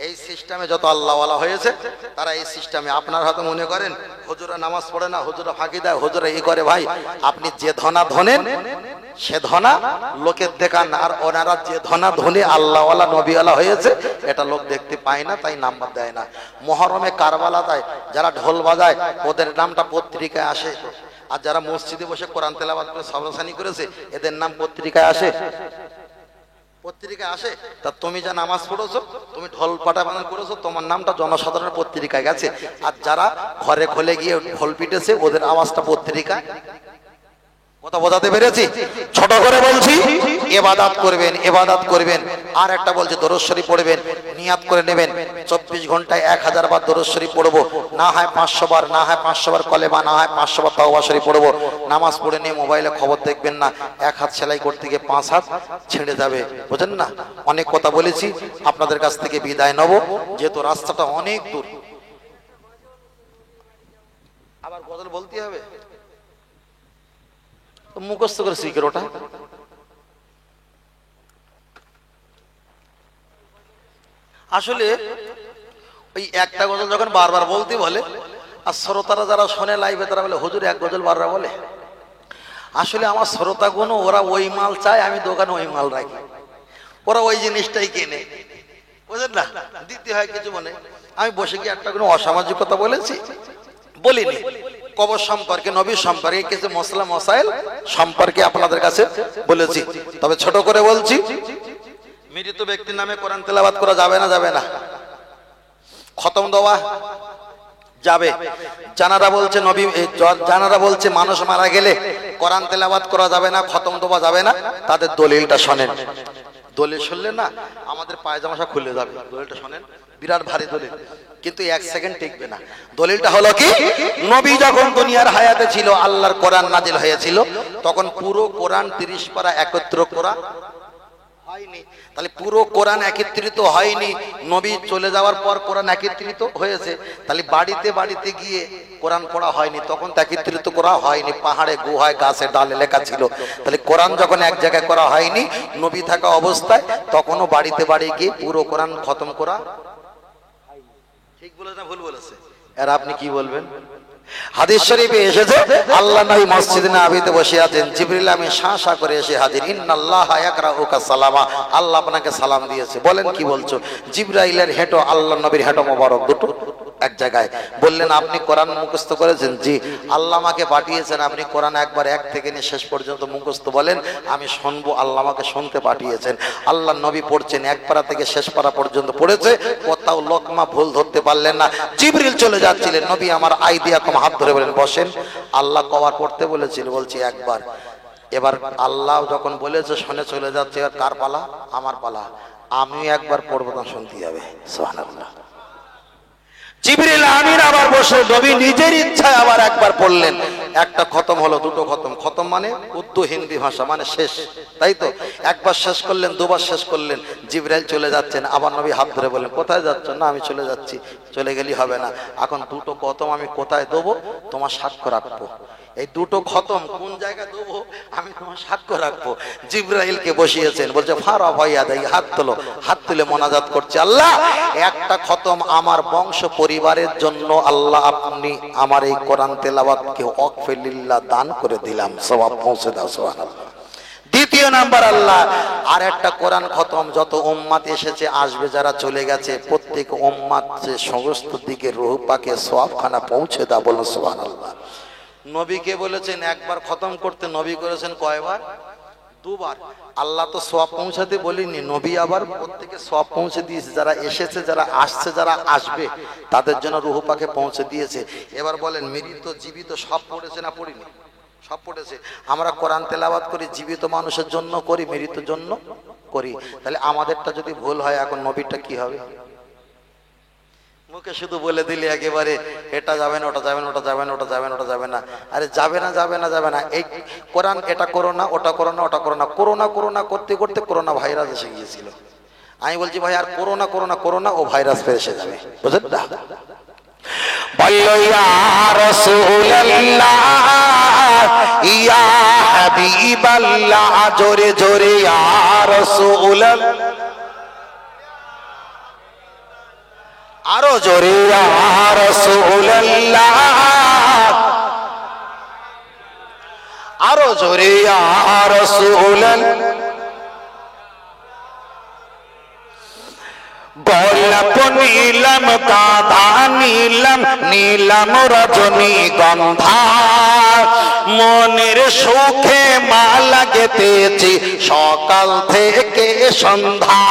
এই সিস্টেমে যত আল্লাহওয়ালা হয়েছে তারা এই সিস্টেমে, আপনার হয়তো মনে করেন হুজুরা নামাজ পড়ে না, হুজুরা ফাঁকি দেয়, হুজুরা এই করে। ভাই, আপনি যে ধনা ধনেন সে ধনা লোকের দেখান, আর ওনারা যে ধনা ধনে আল্লাহওয়ালা নবীওয়ালা হয়েছে এটা লোক দেখতে পায় না, তাই নাম্বার দেয় না। মহরমে কারবালা যায় যারা ঢোল বাজায়, ওদের নামটা পত্রিকায় আসে, আর যারা মসজিদে বসে কোরআন তেলাওয়াত করে সাবরাসানি করেছে এদের নাম পত্রিকায় আসে, পত্রিকায় আসে। তা তুমি যা নামাজ পড়েছো, তুমি ঢোল পাটা বাদন করেছো, তোমার নামটা জনসাধারণের পত্রিকায় গেছে, আর যারা ঘরে খোলে গিয়ে ঢোল পিটেছে ওদের আওয়াজটা পত্রিকায়। কথা বোঝাতে পেরেছি? ছোট করে বলছি, ইবাদত করবেন, ইবাদত করবেন। আর একটা বলছে দরুদ শরীফ পড়বেন, নিয়াত করে নেবেন 24 ঘন্টায় 1000 বার দরুদ শরীফ পড়বো, না হয় 500 বার, না হয় 500 বার কলেমা, না হয় 500 বার তাওবা শরীফ পড়বো। নামাজ পড়ে নিয়ে মোবাইলে খবর দেখবেন না, 1 হাত সেলাই করতে গিয়ে 5 হাত ছেড়ে যাবে, বুঝেন না? অনেক কথা বলেছি, আপনাদের কাছ থেকে বিদায় নেব, যেহেতু রাস্তাটা অনেক দূর। আবার গজল বলতে হবে, মুখস্থ করে শিখের ওটা। আসলে ওই একটা গজল যখন বারবার বলতে বলে, আর শ্রোতারা যারা শোনে লাইভে তারা বলে হুজুর 1 গজল বারবার বলে। আসলে আমার শ্রোতাগুলো ওরা ওই মাল চায়, আমি দোকানে ওই মাল রাখি, ওরা ওই জিনিসটাই কেনে, বুঝলেন না? দিতে হয় কিছু মনে। আমি বসে গিয়ে একটা কোনো অসামাজিকতা বলেছি? বলিনি। কবর সম্পর্কে, নবী সম্পর্কে, কিছু মশলা মশাইল সম্পর্কে আপনাদের কাছে বলেছি। তবে ছোট করে বলছি, মৃত ব্যক্তির নামে কোরআন তেলাওয়াত করা যাবে না? যাবে না। খতম দেওয়া যাবে। জানারা বলছে নবী, জানারা বলছে মানুষ মারা গেলে কোরআন তেলাওয়াত করা যাবে না, খতম দেওয়া যাবে না। তাদের দলিলটা শোনেন। দলিল শুনলে না আমাদের পায়জামাশা খুলে যাবে। দলিলটা শোনেন, বিরাট ভারী দলিল, কিন্তু 1 সেকেন্ড টিকবে না। দলিলটা হলো কি, নবী যখন দুনিয়ার হায়াতে ছিল, আল্লাহর কোরআন নাজিল হয়েছিল, তখন পুরো কোরআন 30 পারা একত্র করা হয়নি। তাহলে পুরো কোরআন একত্রিত হয়নি, নবী চলে যাওয়ার পর কোরআন একত্রিত হয়েছে। তাহলে বাড়িতে বাড়িতে গিয়ে কোরআন পড়া হয়নি, তখন একত্রিত করা হয়নি, পাহাড়ে গুহায় গাছে ডালে লেখা ছিল। তাহলে কোরআন যখন এক জায়গায় করা হয়নি, নবী থাকা অবস্থায়, তখনও বাড়িতে বাড়ি গিয়ে পুরো কোরআন খতম করা। ঠিক বলেছে না ভুল বলেছে? আর আপনি কি বলবেন? হাদিস শরীফে এসেছে, আল্লাহ নবী মসজিদে নববীতে বসে আছেন, জিবরিল আমিন শাঁ শাঁ করে এসে হাজির। ইন্নাল্লাহা ইয়াকরাউকা সালামা, আল্লাহ আপনাকে সালাম দিয়েছে। বলেন কি বলছো? জিবরাইলের হেঁটো, আল্লাহ নবীর হেঁটো মোবারক দুটো এক জায়গায়। বললেন আপনি কোরআন মুখস্থ করেছেন? জি। আল্লাহ আমাকে পাঠিয়েছেন, আপনি কোরআন একবার 1 থেকে নিয়ে শেষ পর্যন্ত মুখস্থ বলেন, আমি শুনবো। আল্লাহ আমাকে শুনতে পাঠিয়েছেন। আল্লাহ নবী পড়ছেন, 1 পারা থেকে শেষ পারা পর্যন্ত পড়েছে, কোথাও লোকমা ভুল ধরতে পারলেন না। জিবরিল চলে যাচ্ছিলেন, নবী আমার আইদিয়াকুম, হাত ধরে বলেন বসেন। আল্লাহ কবার পড়তে বলেছিল? বলছি 1 বার। এবার আল্লাহ যখন বলেছে শুনে চলে যাচ্ছে, এবার কার পালা? আমার পালা। আমিও 1 বার পড়বো, তা শুনতে হবে। সুবহানাল্লাহ। জিবরিল আমিন আবার বসে, নবী নিজের ইচ্ছায় আবার 1 বার পড়লেন। একটা খতম হলো, দুটো খতম। খতম মানে উর্দু হিন্দি ভাষা, মানে শেষ, তাই তো? একবার শেষ করলেন, দুবার শেষ করলেন, জিবরাইল চলে যাচ্ছেন, আবার নবী হাত ধরে বললেন কোথায় যাচ্ছ? না আমি চলে যাচ্ছি। চলে গেলি হবে না, এখন দুটো খতম আমি কোথায় দেবো? তোমার সাক্ষ্য রাখবো। এই দুটো খতম কোন জায়গায় দেবো আমি তোমার সাক্ষ্য রাখবো। জিবরাইলকে বসিয়েছেন, বলছে ফারা ভাইয়া দেয়, হাত তোলো। হাত তুলে মোনাজাত করছে, আল্লাহ একটা খতম আমার বংশ পরিবারের জন্য আল্লাহ আপনি আমার এই কোরআন তেলাওয়াতকে ওয়াকফে লিল্লাহ দান করে দিলাম, সওয়াব পৌঁছে দাও, সুবহানাল্লাহ। দ্বিতীয় নাম্বার, আল্লাহ আর একটা কোরআন খতম যত উম্মাত এসেছে আসবে যারা চলে গেছে প্রত্যেক উম্মাত যে সমস্ত দিকে রূহ পাকে সওয়াবখানা পৌঁছে দাও, বলুন সুবহানাল্লাহ। নবীকে বলেছেন একবার খতম করতে, নবী করেছেন কয়বার? দুবার। আল্লাহ তো সওয়াব পৌঁছাতে বলিনি, নবী আবার প্রত্যেকে সওয়াব পৌঁছে দিয়েছে। যারা এসেছে, যারা আসছে, যারা আসবে তাদের জন্য রূহ পাকে পৌঁছে দিয়েছে। এবার বলেন মৃত জীবিত সব পড়েছে না পড়িনি? সব পড়েছে। আমরা কোরআন তেলাওয়াত করি জীবিত মানুষের জন্য করি, মৃতের জন্য করি। তাহলে আমাদেরটা যদি ভুল হয় এখন নবীরটা কি হবে? মুখে শুধু বলে দিলে একেবারে এটা যাবে না, ওটা যাবে না, ওটা যাবে না, ওটা যাবে না, ওটা যাবে না। আরে যাবে না, যাবে না, যাবে না। এই কোরআন এটা করো না, ওটা করো না, ওটা করো না, করোনা করোনা করতে করতে করোনা ভাইরাস এসে গিয়েছিল। আমি বলছি ভাই আর করোনা করোনা করোনা, ও ভাইরাস ফের এসে যাবে, বুঝলেন না? বললো ইয়া রাসূলুল্লাহ ইয়া হাবিবাল্লাহ, জোরে জোরে ইয়া রাসূলুল্লাহ, আরো জোরে ইয়া রাসূলুল্লাহ, আরো জোরে ইয়া রাসূলুল্লাহ। গোলাপ নীলাম, গাঁদা নীলাম, নীলাম রজনীগন্ধা, মনের সুখে মালা গেঁথেছি সকাল থেকে সন্ধ্যা।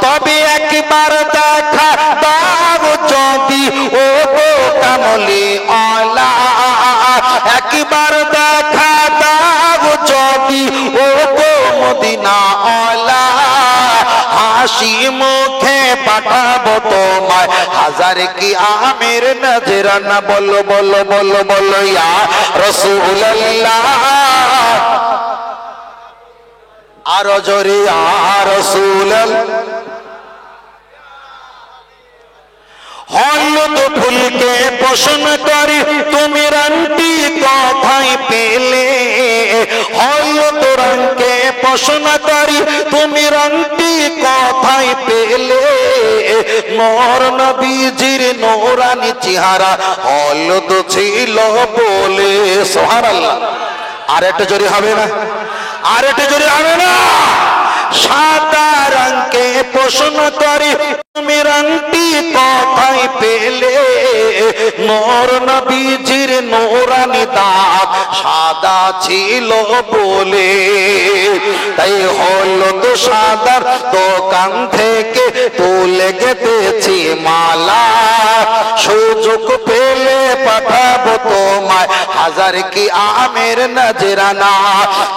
তবে একবার দেখা দাও যদি ও গো কামলি আলা, একবার দেখা দাও যদি ও গো মদিনা আলা, হাসি মুখে পাঠাবো তোমায় হাজার কি আমের নজরানা, বলো বলো বলো বলো ইয়া রাসূলুল্লাহ, আরো জোরে ইয়া রাসূলুল্লাহ। হলুদ ফুলকে পছন্দ করি তুমি রঙটি কোথায় পেলে, হলুদ রঙকে পছন্দ করি তুমি রঙটি কোথায় পেলে, মোর নবীজির নূরানি চেহারা হলুদ ছিল বলে, সুবহানাল্লাহ। আর একটু জোরে হবে না? আর একটু জোরে হবে না? সাদা রঙকে পছন্দ করি তুমি রঙটি কোথায় পেলে, মোর নবীজির নূরানি দাঁত সাদা ছিল বলে, তাই হলুদ সাদার দোকান থেকে তুলে গেঁথেছি মালা, সুযোগ পেলে পাঠাবো তোমায় হাজার কি আমের নজরানা।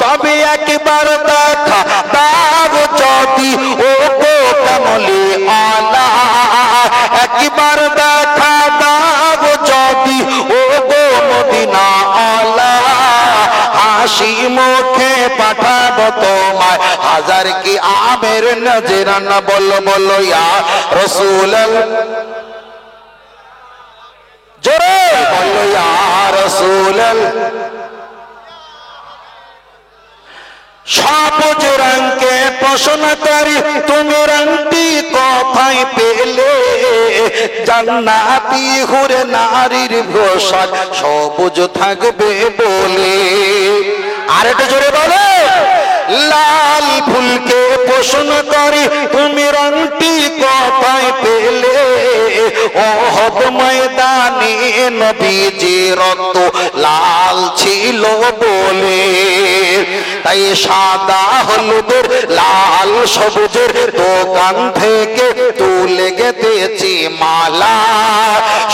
তবে একবার দেখা দাও যদি ও গো কামলি আলা, একবার দেখা দাও যদি ও গো মদিনা আলা, হাসি মুখে পাঠাবো তোমায় হাজার কি আমের নজরানা, বলো বলো ইয়া রাসূলুল্লাহ, জোরে বলো ইয়া রাসূলুল্লাহ। সবুজ রঙকে পছন্দ করি তুমি রঙটি কোথায় পেলে, জান্নাতি হুরে নারীর পোশাক সবুজ থাকবে বলে, আর একটু জোরে বলে। লাল ফুলকে পছন্দ করি তুমি রঙটি কোথায় পেলে, ওহদ ময়দানে নবীজির রক্ত লাল ছিল বলে, তাই সাদা হলুদের লাল সবুজের দোকান থেকে তুলে গেঁথেছি মালা,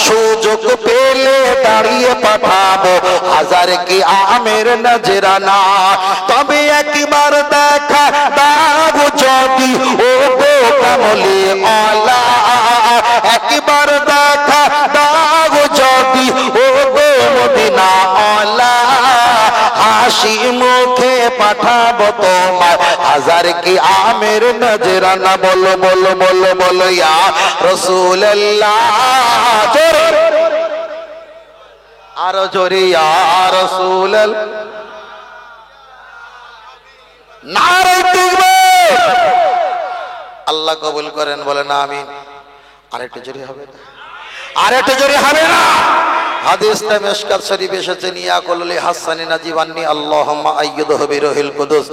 সুযোগ পেলে দাঁড়িয়ে পাঠাবো হাজার কি আমের নজরানা। তবে একবার দেখা দাও যদি ও গো কামলি আলা, একবার দেখা দাও যদি ও গো মদিনা আলা, তোমার হাজার কি আমের নজরানা বলো বলো বলো বলো ইয়া রাসূলুল্লাহ জোরে আরো জোরে ইয়া রাসূলুল্লাহ নারে তাকবীর আল্লাহ কবুল করেন বলেন আমিন আরেকটু জোরে হবে না আরেকটু জোরে হবে না হাদিসটা মিশকাত শরীফ এসেছে নিয়া কললি হাসানি নাজিবান্নি আল্লাহুম্মা আইয়িদহু বিরুহিল কুদুস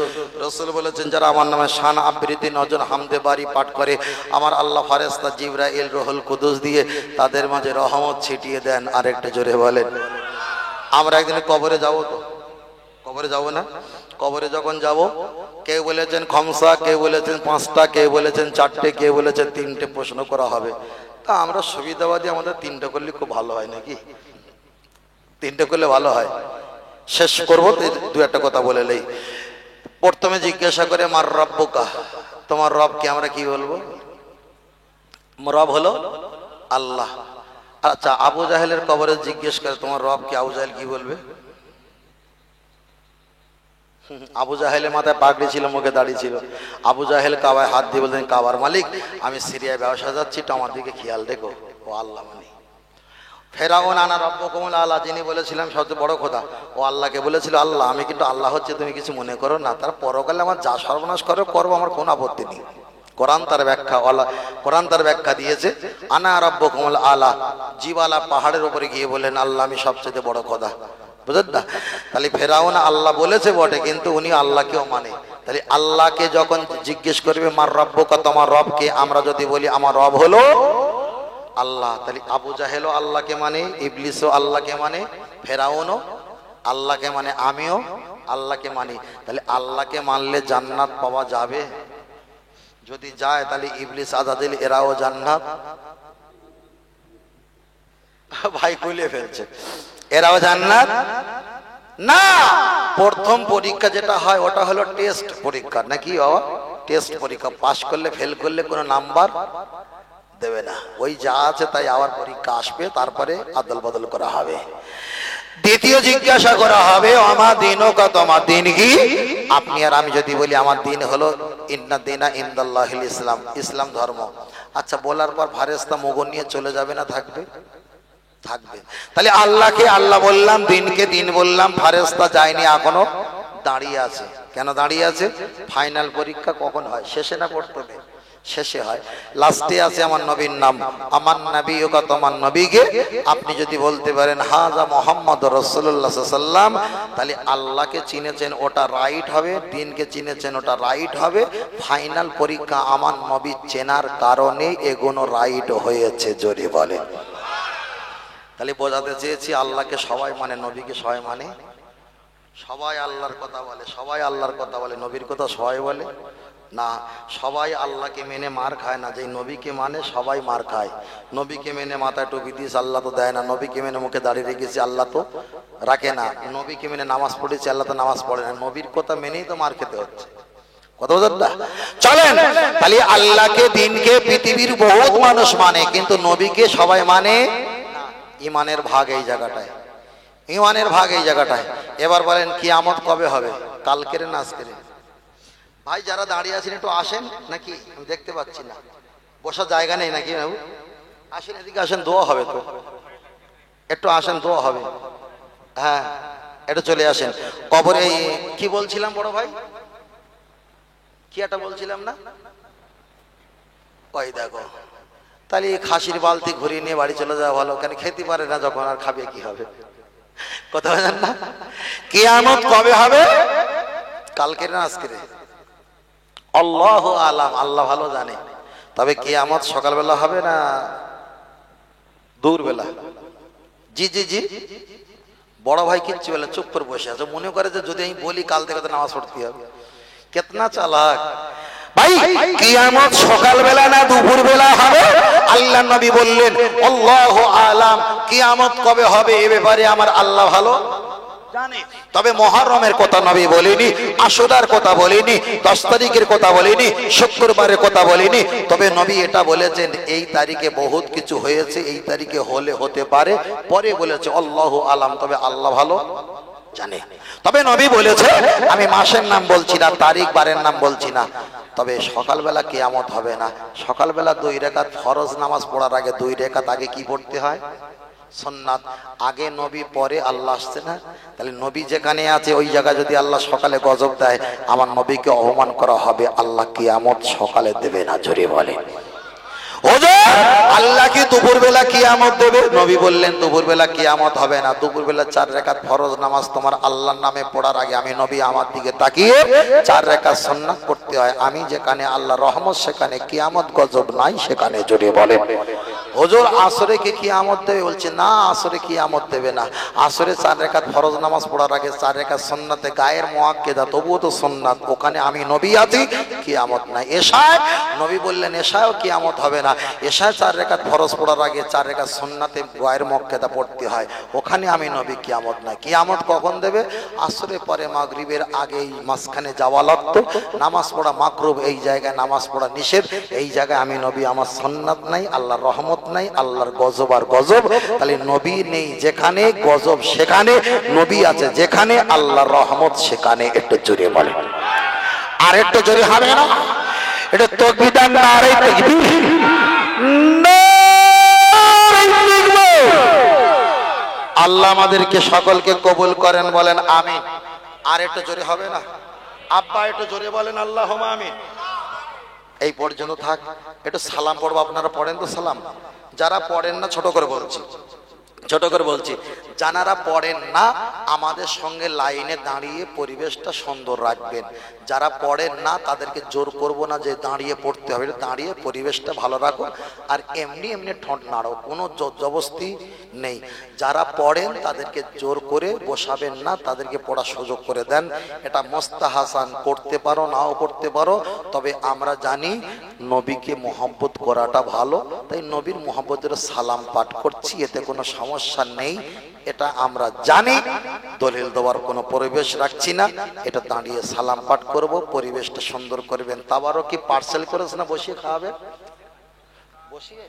রাসূল বলেছেন যারা আমার নামে শান আবৃত্তি নজন হামদে বাড়ি পাঠ করে আমার আল্লাহ ফেরেশতা জিবরাইল রুহুল কুদুস দিয়ে তাদের মাঝে রহমত ছিটিয়ে দেন আরেকটু জোরে বলেন আমরা একদিন কবরে যাব তো কবরে যাব না কবরে যখন যাব কেউ বলেছেন খমসা কেউ বলেছেন পাঁচটা কেউ বলেছেন চারটে কেউ বলেছেন তিনটে প্রশ্ন করা হবে তা আমরা সুবিধাবাদী আমাদের তিনটে করলে খুব ভালো হয় নাকি তিনটে করলে ভালো হয় শেষ করবো দু একটা কথা বলে নেই প্রথমে জিজ্ঞাসা করে মার রব্বুকা তোমার রব কি আমরা কি বলবো রব হলো আল্লাহ আচ্ছা আবু জাহেলের কবরে জিজ্ঞেস করে তোমার রব কি আবু জাহেল কি বলবে আবু জাহেলের মাথায় পাগড়ি ছিল মুখে দাড়ি ছিল আবু জাহেল কাবায় হাত দিয়ে বলতেন কাবার মালিক আমি সিরিয়ায় ব্যবসা যাচ্ছি তো আমার দিকে খেয়াল রেখো ও আল্লাহ মানে ফেরাউন আনা রব্বুকুমুল আলা যিনি বলেছিলাম সবচেয়ে বড় খোদা ও আল্লাহকে বলেছিল আল্লাহ আমি কিন্তু আল্লাহ হচ্ছে তুমি কিছু মনে করো না তার পরকালে আমার যা সর্বনাশ করবো আমার কোনো আপত্তি নেই কোরআন তার ব্যাখ্যা দিয়েছে আনা রব্বুকুমুল আলা জিবালা পাহাড়ের উপরে গিয়ে বললেন আল্লাহ আমি সবচেয়ে বড় খোদা বুঝলেন না তাহলে ফেরাউন আল্লাহ বলেছে বটে কিন্তু উনি আল্লাহকেও মানে তাহলে আল্লাহকে যখন জিজ্ঞেস করবে মার রব্বুকা তোমার রবকে আমরা যদি বলি আমার রব হলো আল্লাহ তাহলে আবু জাহেলও আল্লাহকে মানে ইবলিসও আল্লাহকে মানে ফেরাউনও আল্লাহকে মানে আমিও আল্লাহকে মানি তাহলে আল্লাহকে মানলে জান্নাত পাওয়া যাবে যদি যায় তাহলে ইবলিস আজাদিল এরাও জান্নাত ভাই কইলে ফেলছে এরাও জান্নাত না প্রথম পরীক্ষা যেটা হয় ওটা হলো টেস্ট পরীক্ষা নাকি বাবা টেস্ট পরীক্ষা পাস করলে ফেল করলে কোনো নাম্বার দেবে না ওই যা আছে তাই আবার পরীক্ষা আসবে তারপরে আদল বদল করা হবে দ্বিতীয় জিজ্ঞাসা করা হবে আমার দিনও কা তোমার দিন কি আপনি আর আমি যদি বলি আমার দিন হলো ইন্না দিনা ইনদাল্লাহিল ইসলাম ইসলাম ধর্ম আচ্ছা বলার পর ফারেস্তা মুগুর নিয়ে চলে যাবে না থাকবে থাকবে তাহলে আল্লাহকে আল্লাহ বললাম দিনকে দিন বললাম ফারেস্তা যায়নি এখনো দাঁড়িয়ে আছে কেন দাঁড়িয়ে আছে ফাইনাল পরীক্ষা কখন হয় শেষে না প্রথমে শেষে হয় লাস্টে আছে আমার নবীর নাম আমার নবী ও তোমার নবীকে আপনি যদি বলতে পারেন হাজা মুহাম্মদ রাসূলুল্লাহ সাল্লাল্লাহু আলাইহি ওয়াসাল্লাম তাহলে আল্লাহকে চিনেছেন ওটা রাইট হবে দিনকে চিনেছেন ওটা রাইট হবে ফাইনাল পরীক্ষা আমার নবী চেনার কারণে এগুলো রাইট হয়েছে জোরে বলে তাহলে বোঝাতে চেয়েছি আল্লাহকে সবাই মানে নবীকে সবাই মানে সবাই আল্লাহর কথা বলে সবাই আল্লাহর কথা বলে নবীর কথা সবাই বলে না সবাই আল্লাহকে মেনে মার খায় না যে নবীকে মানে সবাই মার খায় নবীকে মেনে মাথায় টুপি দিয়েছে আল্লাহ তো দেয় না নবীকে মেনে মুখে দাঁড়িয়ে রেখেছি আল্লাহ তো রাখে না নবীকে মেনে নামাজ পড়েছি আল্লাহ তো নামাজ পড়ে না নবীর কথা মেনেই তো মার খেতে হচ্ছে কত বোঝেন না চলেন তাহলে আল্লাহকে দিনকে পৃথিবীর বহুত মানুষ মানে কিন্তু নবীকে সবাই মানে ইমানের ভাগ এই জায়গাটায় ইমানের ভাগ এই জায়গাটায় এবার বলেন কিয়ামত কবে হবে কালকের না আজকের ভাই যারা দাঁড়িয়ে আছেন একটু আসেন নাকি আমি দেখতে পাচ্ছি না বসার জায়গা নেই নাকি বাবু আসেন এদিকে আসেন দোয়া হবে তো একটু আসেন দোয়া হবে হ্যাঁ একটু চলে আসেন কবরে কি বলছিলাম বড় ভাই কি একটা বলছিলাম না ওই দেখো তাহলে খাসির বালতি ঘুরিয়ে নিয়ে বাড়ি চলে যাওয়া ভালো কেন খেতে পারে না যখন আর খাবে কি হবে কথা বলেন না কিয়ামত কবে হবে কালকে না আজকে আল্লাহু আলাম আল্লাহ ভালো জানে তবে কিয়ামত সকালবেলা হবে না দূরবেলা জি জি জি বড় ভাই কিচ্ছু বলে চুপ করে বসে আছে মনে করে যে যদি আমি বলি কাল থেকে তো নামাজ পড়তে হবে কেতনা চালাক ভাই কিয়ামত সকালবেলা না দুপুরবেলা হবে আল্লাহ নবী বললেন আল্লাহু আলাম কিয়ামত কবে হবে এ ব্যাপারে আমার আল্লাহ ভালো জানে তবে মুহররমের কথা নবী বলেনি আশুরার কথা বলেনি 10 তারিখের কথা বলেনি শুক্রবারের কথা বলেনি তবে নবী এটা বলেছেন এই তারিখে বহুত কিছু হয়েছে এই তারিখে হলে হতে পারে পরে বলেছে আল্লাহু আলাম তবে আল্লাহ ভালো জানে তবে নবী বলেছে আমি মাসের নাম বলছি না, তারিখ বারের নাম বলছি না, তবে সকালবেলা কিয়ামত হবে না। সকালবেলা 2 রাকাত ফরজ নামাজ পড়ার আগে 2 রাকাত আগে কি পড়তে হয়? সুন্নাত। আগে নবী পরে আল্লাহ আসছে না? তাহলে নবী যেখানে আছে ওই জায়গায় যদি আল্লাহ সকালে গজব দেয়, আমার নবীকে অপমান করা হবে, আল্লাহ কিয়ামত সকালে দেবে না। জোরে বলে হুজুর আল্লাহ কি দুপুর বেলা কিয়ামত দেবে? নবী বললেন দুপুর বেলা কিয়ামত হবে না। দুপুর বেলা 4 রাকাত ফরজ নামাজ তোমার আল্লাহর নামে পড়ার আগে আমি নবী আমার দিকে তাকিয়ে 4 রাকাত সুন্নাত পড়তে হয়। আমি যেখানে আল্লাহ রহমত সেখানে কিয়ামত গজব নাই সেখানে। জোরে বলে হুজুর আসরে কি কিয়ামত দেবে? বলছে না, আসরে কিয়ামত দেবে না। আসরে 4 রাকাত ফরজ নামাজ পড়ার আগে 4 রাকাত সুন্নাতে গায়ের মুআক্কেদা, তবুও তো সুন্নাত, ওখানে আমি নবী আছি, কিয়ামত নাই। এশায় নবী বললেন এশায়ও কিয়ামত হবে না। এশায় 4 রাকাত ফরজ পড়ার আগে 4 রাকাত সুন্নাতে গায়ের মুআক্কেদা পড়তে হয়, ওখানে আমি নবী, কিয়ামত নাই। কিয়ামত কখন দেবে? আসরে পরে মাগরিবের আগেই মাঝখানে যাওয়া লাগতো, নামাজ পড়া মাকরুহ, এই জায়গায় নামাজ পড়া নিষেধ, এই জায়গায় আমি নবী, আমার সুন্নাত নাই, আল্লাহর রহমত নাই, আল্লাহর গজব আর গজব। তাহলে নবী নেই যেখানে, গজব সেখানে, নবী আছে যেখানে, আল্লাহর রহমত সেখানে। একটু জোরে বলে, আর একটু জোরে হবে না? এটা তাকবীর দেন না, আর একটু আল্লাহ আমাদেরকে সকলকে কবুল করেন, বলেন আমিন। আর একটু জোরে হবে না? আব্বা একটু জোরে বলেন আল্লাহুম্মা আমিন। এই পর্যন্ত থাক, একটু সালাম পড়বো। আপনারা পড়েন তো সালাম? যারা পড়েন না, ছোট করে বলছি, ছোট করে বলছি, যারা পড়েন না আমাদের সঙ্গে লাইনে দাঁড়িয়ে পরিবেশটা সুন্দর রাখবেন। যারা পড়েন না তাদেরকে জোর করব না যে দাঁড়িয়ে পড়তে হবে, দাঁড়িয়ে পরিবেশটা ভালো রাখো। আর এমনি এমনি ঠোঁট নাড়ো, কোনো জবরদস্তি নেই। যারা পড়েন তাদেরকে জোর করে বসাবেন না, তাদেরকে পড়ার সুযোগ করে দেন। এটা মুস্তাহাসান, করতে পারো নাও করতে পারো, তবে আমরা জানি নবীকে মহব্বত করাটা ভালো, তাই নবীর মহব্বতের সালাম পাঠ করছি, এতে কোনো সমস্যা নেই, এটা আমরা জানি। দলিল দেওয়ার কোনো পরিবেশ রাখছি না, এটা দাঁড়িয়ে সালাম পাঠ করব, পরিবেশটা সুন্দর করবেন। তাবারও কি পার্সেল করেছে না বসিয়ে খাওয়াবে? বসিয়ে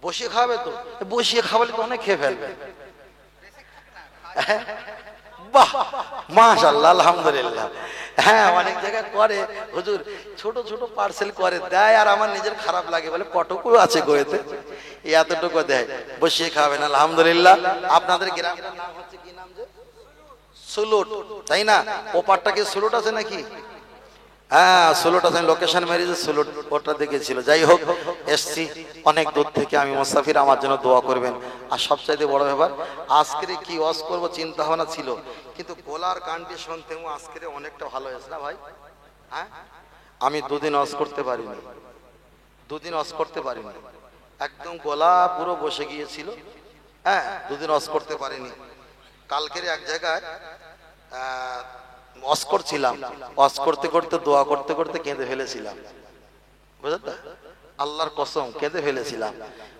বসিয়ে খাওয়াবে তো, বসিয়ে খাওয়ালে তো অনেক খেয়ে ফেলবে। বাহ মাশাআল্লাহ, আলহামদুলিল্লাহ। হ্যাঁ, অনেক জায়গায় করে হুজুর, ছোট ছোট পার্সেল করে দেয়, আর আমার নিজের খারাপ লাগে, বলে কটকু আছে গোয়েতে, এতটুকু দেয়, বসিয়ে খাবেন। আলহামদুলিল্লাহ। আপনাদের গ্রামের নাম হচ্ছে কি নাম? যে সুলুট, তাই না? ওপারটা কি সুলুট আছে নাকি? হ্যাঁ সুলুট আছে, লোকেশন মেরেছে সুলুট, ওটা দেখেছিল। যাই হোক, এসছি অনেক দূর থেকে, আমি মুসাফির, আমার জন্য দোয়া করবেন। আর সবচাইতে বড় ব্যাপার, আজকে কি ওয়াজ করবো চিন্তা ভাবনা ছিল, কিন্তু গলার কন্ডিশন থেকে আজকে অনেকটা ভালো হয়েছে না ভাই? হ্যাঁ, আমি 2 দিন ওয়াজ করতে পারিনি, 2 দিন ওয়াজ করতে পারিনি, একদম গলা পুরো বসে গিয়েছিল। হ্যাঁ, 2 দিন ওয়াজ করতে পারিনি। কালকের এক জায়গায় ওয়াজ করছিলাম, ওয়াজ করতে করতে দোয়া করতে করতে কেঁদে ফেলেছিলাম, বুঝলে? আল্লাহর কসম কেঁদে ফেলেছিলাম,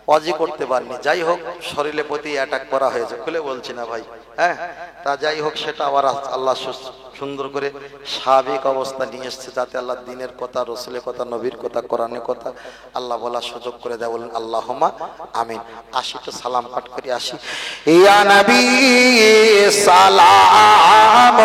ওয়াজই করতে পারিনি। যাই হোক, শরীরের প্রতি অ্যাটাক করা হয়েছে, খুলে বলছি না ভাই। হ্যাঁ, তা যাই হোক, সেটা আবার আল্লাহ সুন্দর করে স্বাভাবিক অবস্থা নিয়ে এসছে, যাতে আল্লাহ দিনের কথা, রসুলের কথা, নবীর কথা, কোরআনের কথা আল্লাহ বলার সুযোগ করে দেয়। বলেন আল্লাহুম্মা আমিন। আসি তো সালাম পাঠ করে আসি। ইয়া নবী সালাম